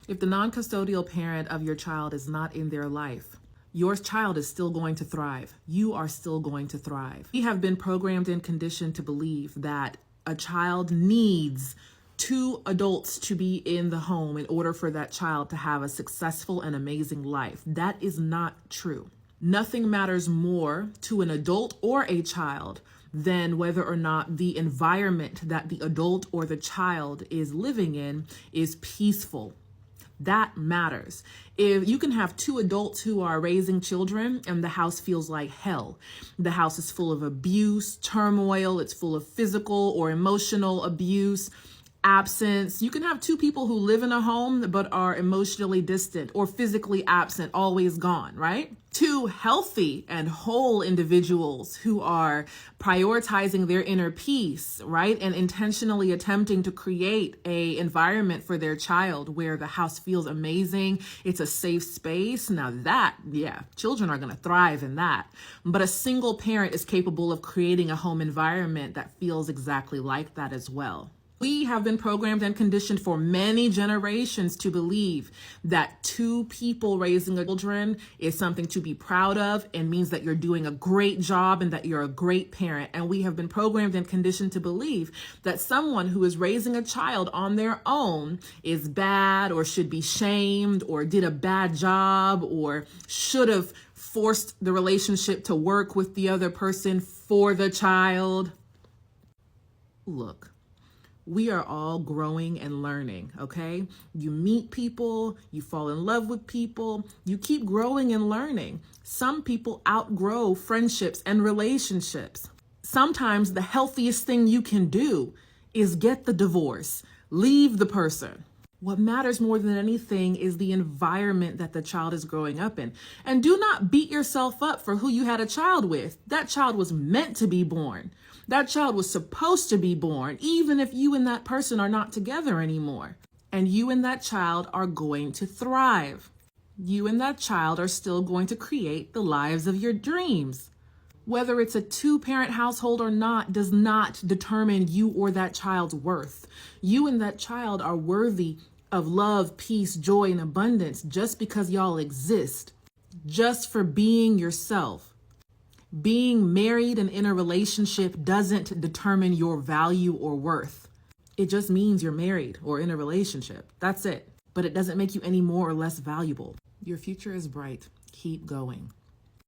If the non-custodial parent of your child is not in their life, your child is still going to thrive. You are still going to thrive. We have been programmed and conditioned to believe that a child needs two adults to be in the home in order for that child to have a successful and amazing life. That is not true. Nothing matters more to an adult or a child than whether or not the environment that the adult or the child is living in is peaceful. That matters. If you can have two adults who are raising children and the house feels like hell, the house is full of abuse, turmoil, it's full of physical or emotional abuse, absence. You can have two people who live in a home but are emotionally distant or physically absent, always gone, right? Two healthy and whole individuals who are prioritizing their inner peace, right? And intentionally attempting to create an environment for their child where the house feels amazing. It's a safe space. Now that, children are going to thrive in that. But a single parent is capable of creating a home environment that feels exactly like that as well. We have been programmed and conditioned for many generations to believe that two people raising children is something to be proud of and means that you're doing a great job and that you're a great parent. And we have been programmed and conditioned to believe that someone who is raising a child on their own is bad or should be shamed or did a bad job or should have forced the relationship to work with the other person for the child. Look. We are all growing and learning, okay? You meet people, you fall in love with people, you keep growing and learning. Some people outgrow friendships and relationships. Sometimes the healthiest thing you can do is get the divorce, leave the person. What matters more than anything is the environment that the child is growing up in. And do not beat yourself up for who you had a child with. That child was meant to be born. That child was supposed to be born, even if you and that person are not together anymore. And you and that child are going to thrive. You and that child are still going to create the lives of your dreams. Whether it's a two-parent household or not does not determine you or that child's worth. You and that child are worthy of love, peace, joy, and abundance just because y'all exist. Just for being yourself. Being married and in a relationship doesn't determine your value or worth. It just means you're married or in a relationship. That's it. But it doesn't make you any more or less valuable. Your future is bright. Keep going.